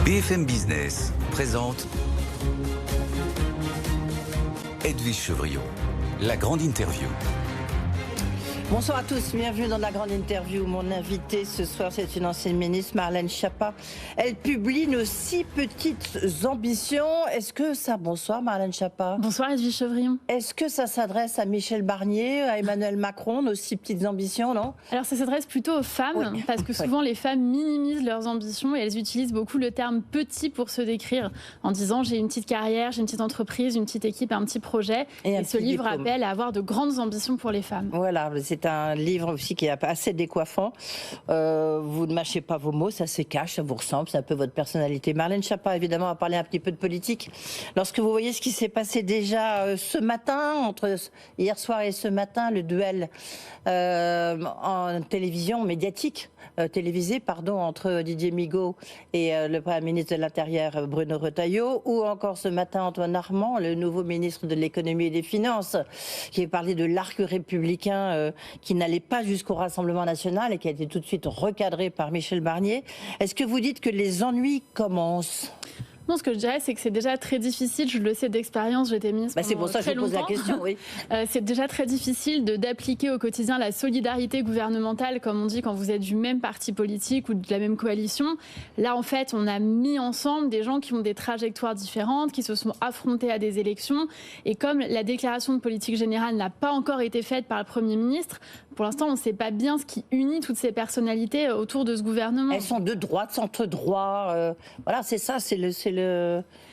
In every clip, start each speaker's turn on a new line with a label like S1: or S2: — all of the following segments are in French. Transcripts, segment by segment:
S1: BFM Business présente Edwige Chevrillon, la grande interview.
S2: Bonsoir à tous, bienvenue dans la grande interview. Mon invitée ce soir, c'est une ancienne ministre, Marlène Schiappa. Elle publie Nos 6 petites ambitions. Est-ce que ça... Bonsoir Marlène Schiappa.
S3: Bonsoir Edwige Chevrillon.
S2: Est-ce que ça s'adresse à Michel Barnier, à Emmanuel Macron, Nos 6 petites ambitions, non?
S3: Alors ça s'adresse plutôt aux femmes,
S2: oui,
S3: parce que souvent les femmes minimisent leurs ambitions et elles utilisent beaucoup le terme petit pour se décrire, en disant j'ai une petite carrière, j'ai une petite entreprise, une petite équipe, un petit projet. Et ce livre appelle à avoir de grandes ambitions pour les femmes. Voilà,
S2: c'est un livre aussi qui est assez décoiffant. Vous ne mâchez pas vos mots, ça se cache, ça vous ressemble, c'est un peu votre personnalité. Marlène Schiappa, évidemment, a parlé un petit peu de politique. Lorsque vous voyez ce qui s'est passé déjà ce matin, entre hier soir et ce matin, le duel en télévision médiatique, télévisé, entre Didier Migaud et le Premier ministre de l'Intérieur, Bruno Retailleau, ou encore ce matin, Antoine Armand, le nouveau ministre de l'Économie et des Finances, qui a parlé de l'arc républicain qui n'allait pas jusqu'au Rassemblement national et qui a été tout de suite recadré par Michel Barnier. Est-ce que vous dites que les ennuis commencent ?
S3: Non, ce que je dirais, c'est que c'est déjà très difficile, je le sais d'expérience, j'étais ministre
S2: c'est pour ça que je pose la question, oui.
S3: C'est déjà très difficile d'appliquer au quotidien la solidarité gouvernementale, comme on dit, quand vous êtes du même parti politique ou de la même coalition. Là, en fait, on a mis ensemble des gens qui ont des trajectoires différentes, qui se sont affrontés à des élections. Et comme la déclaration de politique générale n'a pas encore été faite par le Premier ministre, pour l'instant, on ne sait pas bien ce qui unit toutes ces personnalités autour de ce gouvernement.
S2: Elles sont de droite, centre-droit. Voilà, c'est ça,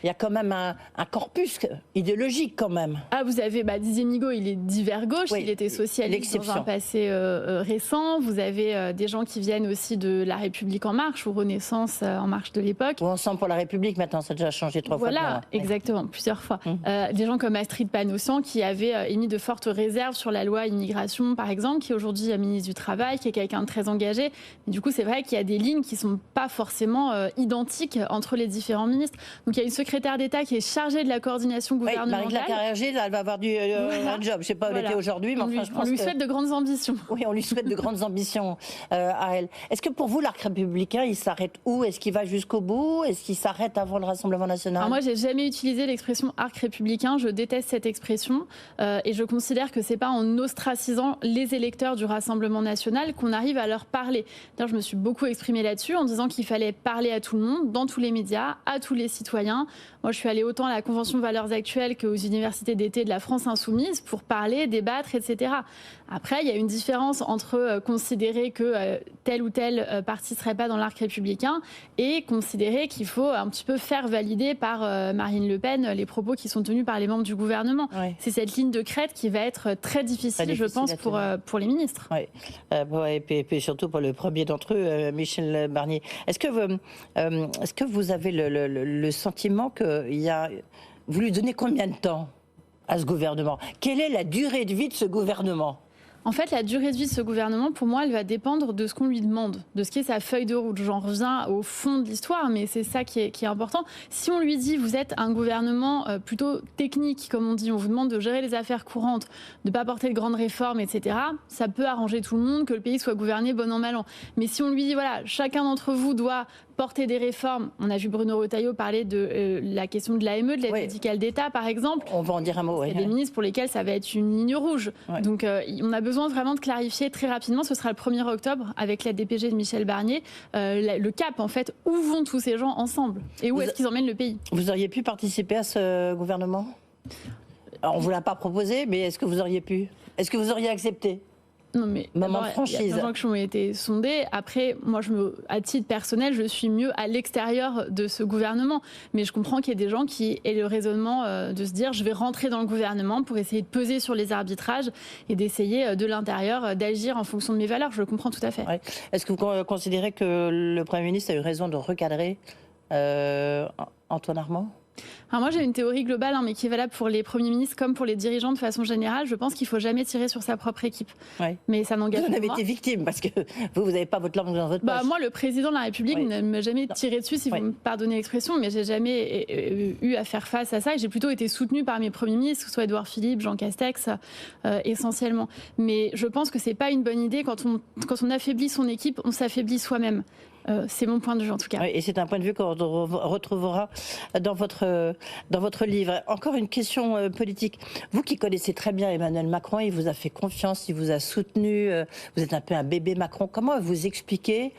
S2: il y a quand même un corpus idéologique quand même.
S3: Ah, vous avez Didier Migaud, il est divers gauche, oui, il était socialiste dans un passé récent. Vous avez des gens qui viennent aussi de La République En Marche ou Renaissance En Marche de l'époque.
S2: Ou Ensemble pour la République, maintenant, ça a déjà changé 3 fois.
S3: Voilà, exactement, plusieurs fois. Des gens comme Astrid Panosyan qui avaient émis de fortes réserves sur la loi immigration, par exemple, qui est aujourd'hui ministre du Travail, qui est quelqu'un de très engagé. Mais du coup, c'est vrai qu'il y a des lignes qui ne sont pas forcément identiques entre les différents ministres. Donc il y a une secrétaire d'État qui est chargée de la coordination gouvernementale.
S2: Marie-Claire Carrère-Gilles, elle va avoir un job. Je ne sais pas où elle était aujourd'hui, mais enfin, je pense
S3: on lui souhaite de grandes ambitions.
S2: Oui, on lui souhaite de grandes ambitions à elle. Est-ce que pour vous, l'arc républicain, il s'arrête où? Est-ce qu'il va jusqu'au bout? Est-ce qu'il s'arrête avant le Rassemblement national?
S3: Alors moi, j'ai jamais utilisé l'expression arc républicain. Je déteste cette expression et je considère que c'est pas en ostracisant les électeurs du Rassemblement national qu'on arrive à leur parler. D'ailleurs, je me suis beaucoup exprimée là-dessus en disant qu'il fallait parler à tout le monde, dans tous les médias, à tous les citoyens. Moi, je suis allée autant à la Convention Valeurs Actuelles qu'aux universités d'été de la France Insoumise pour parler, débattre, etc. Après, il y a une différence entre considérer que tel ou tel parti ne serait pas dans l'arc républicain et considérer qu'il faut un petit peu faire valider par Marine Le Pen les propos qui sont tenus par les membres du gouvernement. Oui. C'est cette ligne de crête qui va être très difficile, je pense, pour les ministres.
S2: Oui, et puis surtout pour le premier d'entre eux, Michel Barnier. Est-ce que vous avez le sentiment vous lui donnez combien de temps à ce gouvernement? Quelle est la durée de vie de ce gouvernement?
S3: En fait, la durée de vie de ce gouvernement, pour moi, elle va dépendre de ce qu'on lui demande, de ce qui est sa feuille de route. J'en reviens au fond de l'histoire, mais c'est ça qui est important. Si on lui dit, vous êtes un gouvernement plutôt technique, comme on dit, on vous demande de gérer les affaires courantes, de ne pas porter de grandes réformes, etc., ça peut arranger tout le monde, que le pays soit gouverné bon an, mal an. Mais si on lui dit, voilà, chacun d'entre vous doit porter des réformes. On a vu Bruno Retailleau parler de la question de l'AME, de l'aide médicale d'État, par exemple.
S2: On va en dire un mot.
S3: Il y a des ministres pour lesquels ça va être une ligne rouge. Donc, on a besoin vraiment de clarifier très rapidement. Ce sera le 1er octobre, avec la DPG de Michel Barnier, le cap, en fait, où vont tous ces gens ensemble et où est-ce qu'ils emmènent le pays.
S2: Vous auriez pu participer à ce gouvernement? Alors, on ne vous l'a pas proposé, mais est-ce que vous auriez pu? Est-ce que vous auriez accepté?
S3: Non, mais
S2: franchise.
S3: Il y a plein de gens qui ont été sondés. Après, moi, à titre personnel, je suis mieux à l'extérieur de ce gouvernement. Mais je comprends qu'il y ait des gens qui aient le raisonnement de se dire je vais rentrer dans le gouvernement pour essayer de peser sur les arbitrages et d'essayer de l'intérieur d'agir en fonction de mes valeurs. Je le comprends tout à fait.
S2: Ouais. Est-ce que vous considérez que le Premier ministre a eu raison de recadrer Antoine Armand?
S3: Alors moi j'ai une théorie globale mais qui est valable pour les premiers ministres comme pour les dirigeants de façon générale. Je pense qu'il ne faut jamais tirer sur sa propre équipe. Mais ça n'engage pas.
S2: Vous en avez été victime parce que vous n'avez pas votre langue dans votre poche.
S3: Moi le président de la République ne m'a jamais tiré dessus, si vous me pardonnez l'expression, mais j'ai jamais eu à faire face à ça. Et j'ai plutôt été soutenue par mes premiers ministres, que ce soit Édouard Philippe, Jean Castex essentiellement. Mais je pense que c'est pas une bonne idée quand on affaiblit son équipe, on s'affaiblit soi-même. C'est mon point de vue en tout cas.
S2: Oui, et c'est un point de vue qu'on retrouvera dans votre livre. Encore une question politique. Vous qui connaissez très bien Emmanuel Macron, il vous a fait confiance, il vous a soutenu, vous êtes un peu un bébé Macron. Comment vous expliquez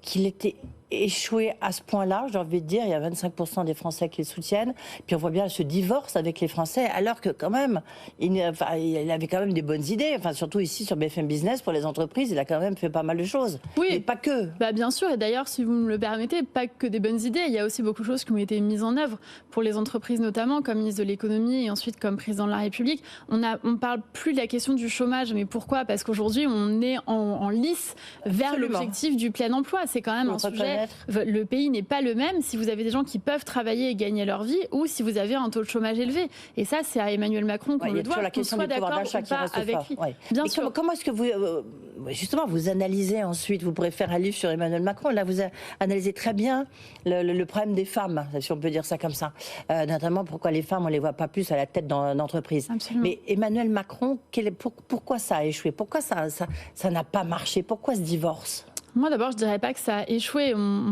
S2: qu'il était échoué à ce point-là, j'ai envie de dire, il y a 25% des Français qui le soutiennent, puis on voit bien ce divorce avec les Français, alors que quand même, il avait quand même des bonnes idées, enfin surtout ici sur BFM Business, pour les entreprises, il a quand même fait pas mal de choses,
S3: oui,
S2: mais pas que.
S3: Bien sûr, et d'ailleurs, si vous me le permettez, pas que des bonnes idées, il y a aussi beaucoup de choses qui ont été mises en œuvre pour les entreprises notamment, comme ministre de l'économie et ensuite comme président de la République. On parle plus de la question du chômage, mais pourquoi ? Parce qu'aujourd'hui, on est en lice vers l'objectif du plein emploi. C'est quand même un sujet. Le pays n'est pas le même si vous avez des gens qui peuvent travailler et gagner leur vie ou si vous avez un taux de chômage élevé. Et ça, c'est à Emmanuel Macron qu'on le doit, qu'on soit d'accord ou pas avec lui.
S2: Ouais.
S3: Bien sûr.
S2: Comment est-ce que vous, justement, vous analysez ensuite, vous pourrez faire un livre sur Emmanuel Macron, là vous analysez très bien le problème des femmes, si on peut dire ça comme ça. Notamment pourquoi les femmes, on ne les voit pas plus à la tête d'entreprise.
S3: Absolument.
S2: Mais Emmanuel Macron, pourquoi ça a échoué ? Pourquoi ça n'a pas marché ? Pourquoi ce divorce ?
S3: Moi, d'abord, je dirais pas que ça a échoué. On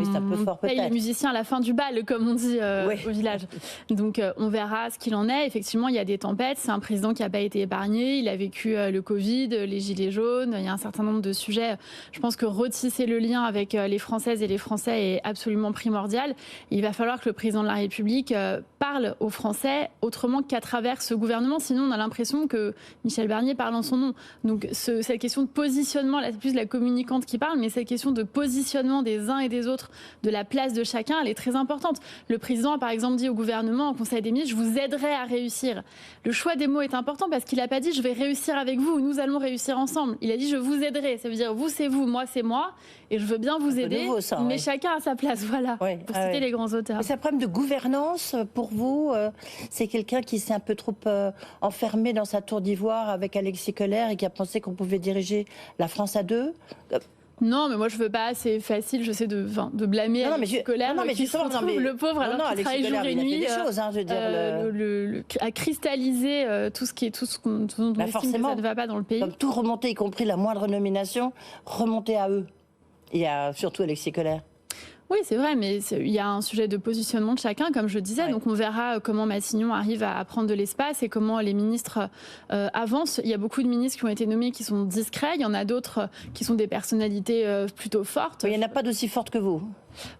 S3: paye les musiciens à la fin du bal, comme on dit au village. Donc, on verra ce qu'il en est. Effectivement, il y a des tempêtes. C'est un président qui n'a pas été épargné. Il a vécu le Covid, les gilets jaunes. Il y a un certain nombre de sujets. Je pense que retisser le lien avec les Françaises et les Français est absolument primordial. Il va falloir que le président de la République parle aux Français autrement qu'à travers ce gouvernement. Sinon, on a l'impression que Michel Barnier parle en son nom. Donc, cette question de positionnement, là, c'est plus la communicante qui parle, mais cette question de positionnement des uns et des autres, de la place de chacun, elle est très importante. Le président a par exemple dit au gouvernement, au Conseil des ministres, je vous aiderai à réussir. Le choix des mots est important parce qu'il n'a pas dit je vais réussir avec vous, nous allons réussir ensemble. Il a dit je vous aiderai, ça veut dire vous c'est vous, moi c'est moi, et je veux bien vous aider, nouveau, ça, mais chacun à sa place, voilà, pour citer les grands auteurs.
S2: C'est un problème de gouvernance pour vous, c'est quelqu'un qui s'est un peu trop enfermé dans sa tour d'ivoire avec Alexis Kohler et qui a pensé qu'on pouvait diriger la France à deux.
S3: Non, mais moi je veux pas, c'est facile, je sais, de blâmer Alexis Kohler, qui se retrouve, le pauvre, alors qu'il travaille jour et nuit, à cristalliser tout ce dont on estime que ça ne va pas dans le pays.
S2: Comme tout remonter, y compris la moindre nomination, remonter à eux. Et à surtout Alexis Kohler.
S3: Oui, c'est vrai, mais il y a un sujet de positionnement de chacun, comme je disais. Ouais. Donc, on verra comment Matignon arrive à prendre de l'espace et comment les ministres avancent. Il y a beaucoup de ministres qui ont été nommés qui sont discrets. Il y en a d'autres qui sont des personnalités plutôt fortes.
S2: Il n'y en a pas d'aussi fortes que vous.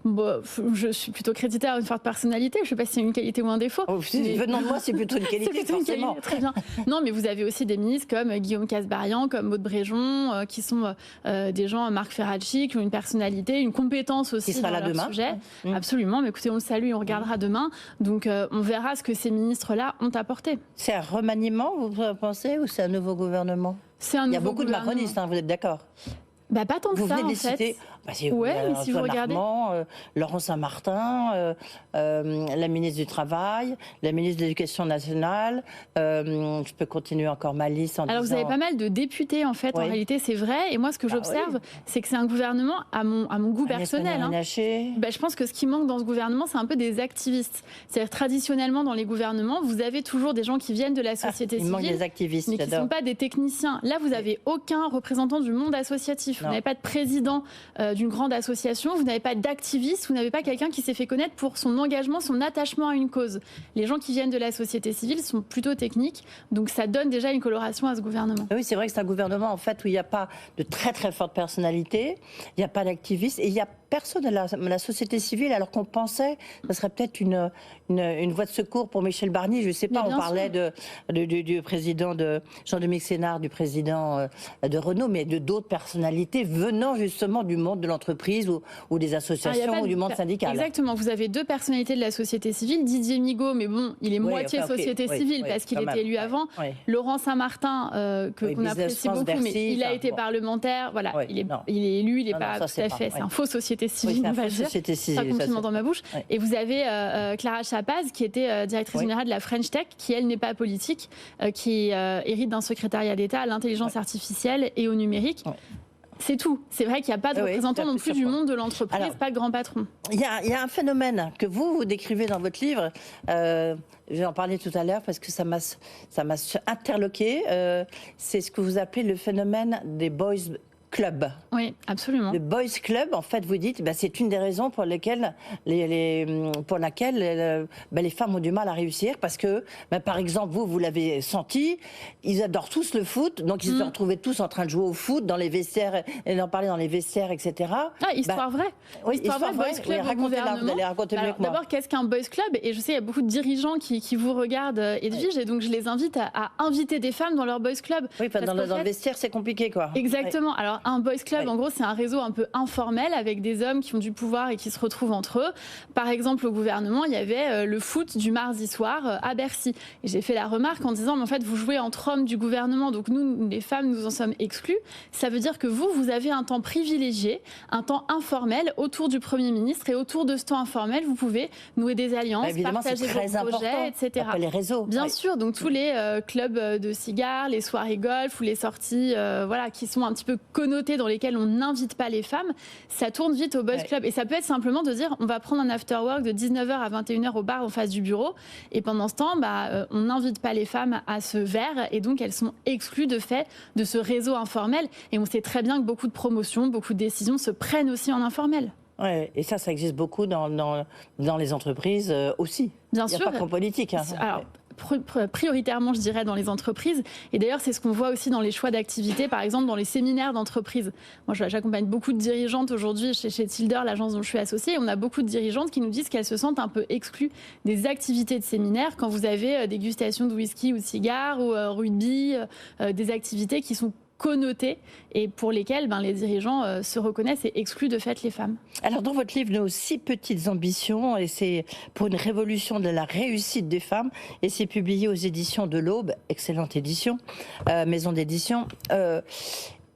S3: Bon, je suis plutôt créditée à une forte personnalité. Je ne sais pas si c'est une qualité ou un défaut.
S2: Venant de moi, c'est plutôt une qualité,
S3: c'est plutôt forcément. Une qualité, très bien. Non, mais vous avez aussi des ministres comme Guillaume Kasbarian, comme Maud Bréjon, qui sont des gens, Marc Ferracci, qui ont une personnalité, une compétence aussi dans leur demain. Sujet. Absolument. Mais écoutez, on le salue et on regardera demain. Donc, on verra ce que ces ministres-là ont apporté. C'est
S2: un remaniement, vous pensez, ou c'est un nouveau gouvernement ?
S3: C'est un nouveau gouvernement. Il y a beaucoup de macronistes,
S2: vous êtes d'accord ?
S3: Pas tant que ça, en fait.
S2: Mais si vous regardez... Laurent Saint-Martin, la ministre du Travail, la ministre de l'Éducation nationale, je peux continuer encore ma liste en disant...
S3: vous avez pas mal de députés, en fait, en réalité, c'est vrai. Et moi, ce que j'observe, c'est que c'est un gouvernement, à mon goût personnel. Je pense que ce qui manque dans ce gouvernement, c'est un peu des activistes. C'est-à-dire, traditionnellement, dans les gouvernements, vous avez toujours des gens qui viennent de la société civile,
S2: manque des activistes,
S3: mais qui ne sont pas des techniciens. Là, vous n'avez aucun représentant du monde associatif. Vous n'avez pas de président d'une grande association, vous n'avez pas d'activiste, vous n'avez pas quelqu'un qui s'est fait connaître pour son engagement, son attachement à une cause. Les gens qui viennent de la société civile sont plutôt techniques, donc ça donne déjà une coloration à ce gouvernement.
S2: Oui, c'est vrai que c'est un gouvernement en fait où il n'y a pas de très très forte personnalité, il n'y a pas d'activistes et il n'y a personne de la société civile, alors qu'on pensait que ce serait peut-être une voie de secours pour Michel Barnier. Je ne sais pas, on parlait du président de Jean-Dominique Sénard, du président de Renault, mais de d'autres personnalités venant justement du monde de l'entreprise ou des associations ou du monde syndical.
S3: Exactement, vous avez deux personnalités de la société civile. Didier Migaud, mais bon, il est moitié société civile parce qu'il était élu avant. Laurent Saint-Martin, qu'on apprécie beaucoup, mais il a été parlementaire. Voilà, il est élu, il n'est pas tout à fait. C'est un faux société civile, on va dire. Pas compliment dans ma bouche. Et vous avez Clara Chapaz, qui était directrice générale de la French Tech, qui elle n'est pas politique, qui hérite d'un secrétariat d'État à l'intelligence artificielle et au numérique. C'est tout. C'est vrai qu'il n'y a pas de représentant non plus du monde de l'entreprise, pas de grand patron.
S2: Il y a un phénomène que vous décrivez dans votre livre. Je vais en parler tout à l'heure parce que ça m'a interloqué. C'est ce que vous appelez le phénomène des boys club.
S3: Oui, absolument.
S2: Le boys club, en fait, vous dites, c'est une des raisons pour lesquelles les femmes ont du mal à réussir, parce que, par exemple, vous l'avez senti, ils adorent tous le foot, donc ils se retrouvaient tous en train de jouer au foot dans les vestiaires, et d'en parler dans les vestiaires, etc.
S3: Ah, histoire vraie.
S2: Oui,
S3: histoire vraie, boys club au gouvernement.
S2: Vous allez raconter mieux que moi.
S3: D'abord, qu'est-ce qu'un boys club? Et je sais, il y a beaucoup de dirigeants qui vous regardent, Edwige, et donc je les invite à inviter des femmes dans leur boys club.
S2: Oui, dans le vestiaire, c'est compliqué, quoi.
S3: Exactement. Alors, un boys club, en gros, c'est un réseau un peu informel avec des hommes qui ont du pouvoir et qui se retrouvent entre eux. Par exemple, au gouvernement, il y avait le foot du mardi soir à Bercy. Et j'ai fait la remarque en disant, mais en fait, vous jouez entre hommes du gouvernement, donc nous, les femmes, nous en sommes exclus. Ça veut dire que vous avez un temps privilégié, un temps informel autour du Premier ministre, et autour de ce temps informel, vous pouvez nouer des alliances, partager vos projets, etc.
S2: Les réseaux.
S3: Bien sûr, donc tous les clubs de cigares, les soirées golf ou les sorties qui sont un petit peu connotées, dans lesquelles on n'invite pas les femmes, ça tourne vite au boys club. Et ça peut être simplement de dire, on va prendre un after work de 19h à 21h au bar en face du bureau, et pendant ce temps, on n'invite pas les femmes à ce verre, et donc elles sont exclues de fait de ce réseau informel. Et on sait très bien que beaucoup de promotions, beaucoup de décisions se prennent aussi en informel.
S2: Ouais, et ça existe beaucoup dans les entreprises aussi.
S3: Bien
S2: sûr. Il n'y a pas qu'en politique.
S3: Alors, prioritairement, je dirais, dans les entreprises. Et d'ailleurs, c'est ce qu'on voit aussi dans les choix d'activités, par exemple dans les séminaires d'entreprise. Moi, j'accompagne beaucoup de dirigeantes aujourd'hui chez Tilder, l'agence dont je suis associée. On a beaucoup de dirigeantes qui nous disent qu'elles se sentent un peu exclues des activités de séminaire quand vous avez dégustation de whisky ou de cigares ou rugby, des activités qui sont connotées et pour lesquelles les dirigeants se reconnaissent et excluent de fait les femmes.
S2: Alors dans votre livre, Nos 6 petites ambitions, et c'est pour une révolution de la réussite des femmes, et c'est publié aux éditions de l'Aube, excellente édition, maison d'édition.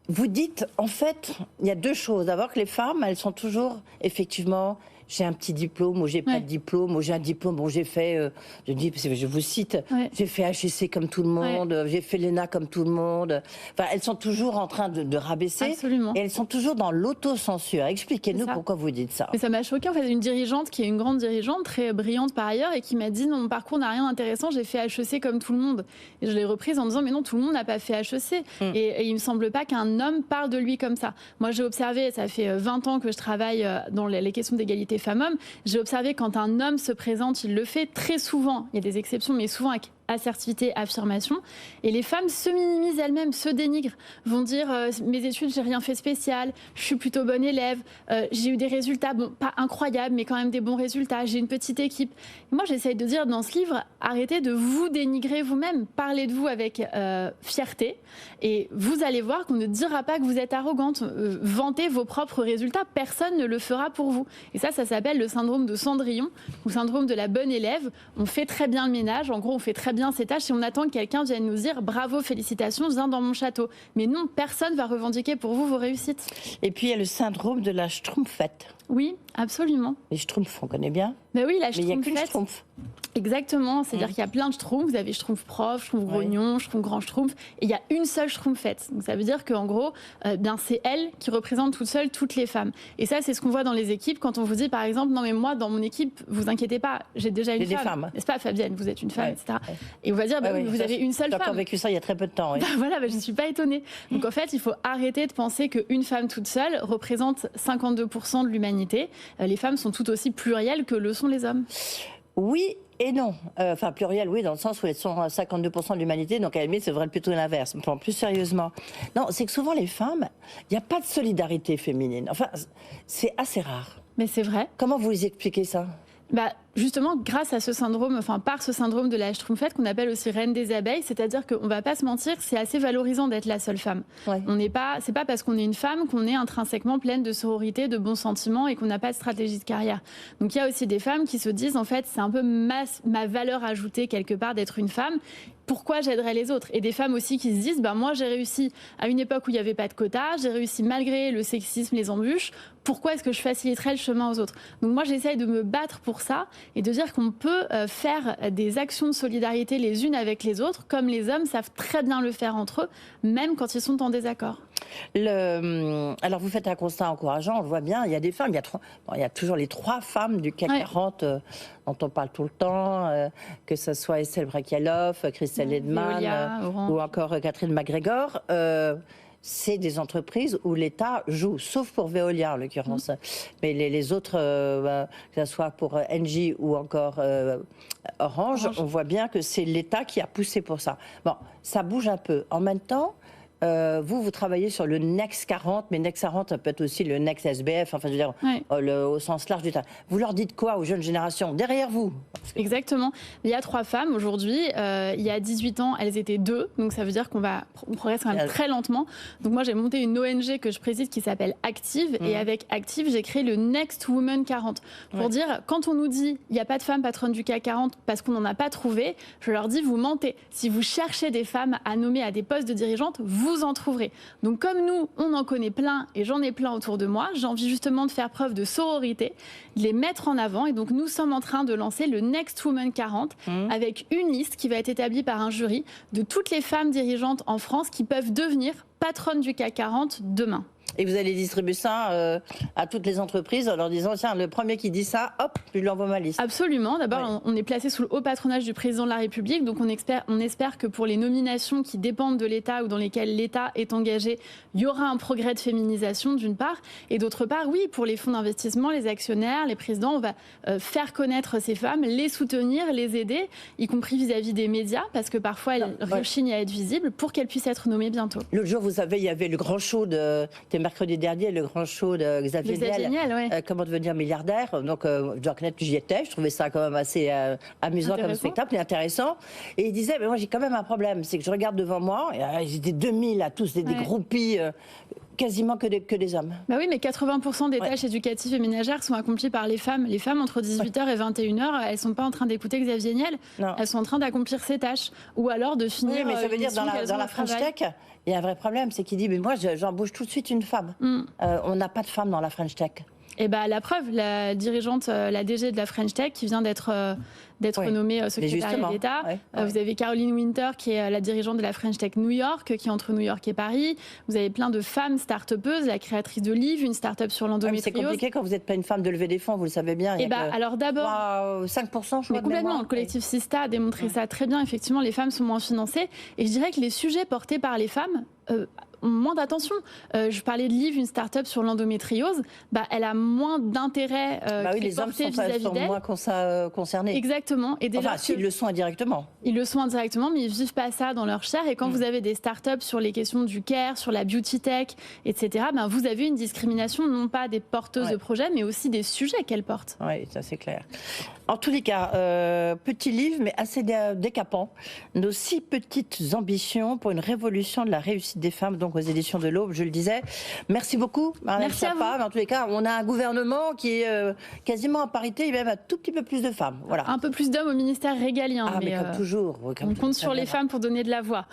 S2: Vous dites, en fait, il y a 2 choses. D'abord que les femmes, elles sont toujours, effectivement, j'ai un petit diplôme, ou j'ai pas de diplôme, ou j'ai un diplôme, bon j'ai fait, je vous cite, j'ai fait HEC comme tout le monde, j'ai fait l'ENA comme tout le monde. Enfin, elles sont toujours en train de rabaisser.
S3: Absolument.
S2: Et elles sont toujours dans l'autocensure. Expliquez-nous pourquoi vous dites ça.
S3: Mais ça m'a choqué, en fait, une dirigeante qui est une grande dirigeante, très brillante par ailleurs, et qui m'a dit, non, mon parcours n'a rien d'intéressant, j'ai fait HEC comme tout le monde. Et je l'ai reprise en disant, mais non, tout le monde n'a pas fait HEC. Et il me semble pas qu'un homme parle de lui comme ça. Moi, j'ai observé, ça fait 20 ans que je travaille dans les questions d'égalité femmes-hommes, j'ai observé quand un homme se présente, il le fait très souvent, il y a des exceptions, mais souvent avec assertivité, affirmation. Et les femmes se minimisent elles-mêmes, se dénigrent, vont dire mes études, j'ai rien fait spécial, je suis plutôt bonne élève, j'ai eu des résultats, bon, pas incroyables, mais quand même des bons résultats, j'ai une petite équipe. Et moi, j'essaye de dire dans ce livre, arrêtez de vous dénigrer vous-même, parlez de vous avec fierté, et vous allez voir qu'on ne dira pas que vous êtes arrogante. Vantez vos propres résultats, personne ne le fera pour vous. Et ça s'appelle le syndrome de Cendrillon, ou syndrome de la bonne élève. On fait très bien le ménage, en gros, on fait très bien ses tâches et on attend que quelqu'un vienne nous dire bravo, félicitations, viens dans mon château. Mais non, personne va revendiquer pour vous vos réussites.
S2: Et puis il y a le syndrome de la schtroumpfette.
S3: Oui, absolument.
S2: Les schtroumpfs, on connaît bien.
S3: Mais oui, la
S2: schtroumpfette. Mais il n'y a qu'une schtroumpf.
S3: Exactement, c'est-à-dire qu'il y a plein de schtroumpfs. Vous avez schtroumpf prof, schtroumpf grognon, schtroumpf grand schtroumpf, et il y a une seule schtroumpfette. Donc ça veut dire qu'en gros, c'est elle qui représente toute seule toutes les femmes. Et ça, c'est ce qu'on voit dans les équipes quand on vous dit, par exemple, non mais moi, dans mon équipe, vous inquiétez pas, j'ai déjà une femme. N'est-ce pas, Fabienne, vous êtes une femme, etc. Et on va dire, vous avez une seule femme.
S2: J'ai vécu ça il y a très peu de temps.
S3: Voilà, je ne suis pas étonnée. Donc en fait, il faut arrêter de penser qu'une femme toute seule représente 52% de l'humanité. Les femmes sont tout aussi plurielles que le sont les hommes.
S2: Oui et non. Enfin, pluriel, oui, dans le sens où elles sont 52% de l'humanité, donc à la limite, c'est vrai plutôt l'inverse. Enfin, plus sérieusement. Non, c'est que souvent, les femmes, il n'y a pas de solidarité féminine. Enfin, c'est assez rare.
S3: Mais c'est vrai.
S2: Comment vous expliquez ça ?
S3: Justement, grâce à ce syndrome, par ce syndrome de la schtroumpfette qu'on appelle aussi reine des abeilles, c'est-à-dire qu'on ne va pas se mentir, c'est assez valorisant d'être la seule femme. C'est pas parce qu'on est une femme qu'on est intrinsèquement pleine de sororité, de bons sentiments et qu'on n'a pas de stratégie de carrière. Donc il y a aussi des femmes qui se disent, en fait, c'est un peu ma valeur ajoutée quelque part d'être une femme. Pourquoi j'aiderais les autres ? Et des femmes aussi qui se disent, moi j'ai réussi à une époque où il n'y avait pas de quotas, j'ai réussi malgré le sexisme, les embûches, pourquoi est-ce que je faciliterais le chemin aux autres ? Donc moi j'essaye de me battre pour ça et de dire qu'on peut faire des actions de solidarité les unes avec les autres, comme les hommes savent très bien le faire entre eux, même quand ils sont en désaccord.
S2: Alors vous faites un constat encourageant, on le voit bien, il y a des femmes, il y a toujours les 3 femmes du CAC 40 dont on parle tout le temps, que ce soit Estelle Brachlianoff, Christelle Edman ou encore Catherine McGregor. c'est des entreprises où l'État joue, sauf pour Veolia en l'occurrence. Mais les autres, que ce soit pour Engie ou encore Orange, on voit bien que c'est l'État qui a poussé pour ça. Bon, ça bouge un peu. En même temps, vous travaillez sur le Next 40, mais Next 40, ça peut être aussi le Next SBF, enfin, je veux dire, au sens large du terme. Vous leur dites quoi aux jeunes générations? Derrière vous?
S3: Exactement. Il y a 3 femmes aujourd'hui. Il y a 18 ans, elles étaient 2. Donc, ça veut dire qu'on progresse quand même très lentement. Donc, moi, j'ai monté une ONG que je préside qui s'appelle Active. Et avec Active, j'ai créé le Next Women 40. Pour dire, quand on nous dit, il n'y a pas de femmes patronnes du CAC 40 parce qu'on n'en a pas trouvé, je leur dis, vous mentez. Si vous cherchez des femmes à nommer à des postes de dirigeantes, vous en trouverez. Donc comme nous, on en connaît plein et j'en ai plein autour de moi, j'ai envie justement de faire preuve de sororité, de les mettre en avant et donc nous sommes en train de lancer le Next Women 40 avec une liste qui va être établie par un jury de toutes les femmes dirigeantes en France qui peuvent devenir patronnes du CAC 40 demain.
S2: Et vous allez distribuer ça à toutes les entreprises en leur disant, tiens, le premier qui dit ça, hop, je lui envoie ma liste.
S3: Absolument. D'abord, on est placé sous le haut patronage du président de la République. Donc, on espère que pour les nominations qui dépendent de l'État ou dans lesquelles l'État est engagé, il y aura un progrès de féminisation, d'une part. Et d'autre part, oui, pour les fonds d'investissement, les actionnaires, les présidents, on va faire connaître ces femmes, les soutenir, les aider, y compris vis-à-vis des médias, parce que parfois, elles rechignent à être visibles pour qu'elles puissent être nommées bientôt.
S2: L'autre jour, vous savez, il y avait le grand show mercredi dernier, le grand show de Xavier Niel, comment devenir milliardaire. Donc, je dois reconnaître que j'y étais. Je trouvais ça quand même assez amusant comme spectacle et intéressant. Et il disait, mais moi j'ai quand même un problème, c'est que je regarde devant moi, ils étaient 2000 à tous, des groupies. Quasiment que des hommes.
S3: Bah oui, mais 80% des tâches éducatives et ménagères sont accomplies par les femmes. Les femmes, entre 18h et 21h, elles ne sont pas en train d'écouter Xavier Niel. Non. Elles sont en train d'accomplir ces tâches. Ou alors de finir.
S2: Oui, mais ça veut dire dans la French Tech, il y a un vrai problème. C'est qu'il dit, mais moi, j'embauche tout de suite une femme. On n'a pas de femme dans la French Tech.
S3: Et bah, la preuve, la dirigeante, la DG de la French Tech, qui vient d'être nommée secrétaire d'État. Vous avez Caroline Winter, qui est la dirigeante de la French Tech New York, qui est entre New York et Paris. Vous avez plein de femmes start-upeuses, la créatrice de Liv, une start-up sur l'endométriose.
S2: C'est compliqué quand vous n'êtes pas une femme de lever des fonds, vous le savez bien.
S3: Et alors d'abord,
S2: 5%, je crois.
S3: Mais complètement, le collectif Sista a démontré ça très bien. Effectivement, les femmes sont moins financées. Et je dirais que les sujets portés par les femmes ont moins d'attention. Je parlais de Liv, une start-up sur l'endométriose. Elle a moins d'intérêt
S2: les hommes sont moins concernés.
S3: Exactement. Et
S2: s'ils le sont indirectement.
S3: Ils le sont indirectement, mais ils ne vivent pas ça dans leur chair. Et quand vous avez des start-up sur les questions du care, sur la beauty tech, etc., vous avez une discrimination, non pas des porteuses de projets, mais aussi des sujets qu'elles portent.
S2: Oui, ça c'est clair. En tous les cas, petit livre, mais assez décapant. Nos 6 petites ambitions pour une révolution de la réussite des femmes, donc aux éditions de l'Aube, je le disais. Merci beaucoup, Marlène Schiappa. En tous les cas, on a un gouvernement qui est quasiment en parité, et même un tout petit peu plus de femmes. Voilà.
S3: Un peu plus d'hommes au ministère régalien.
S2: Mais comme toujours.
S3: On compte sur les femmes pour donner de la voix.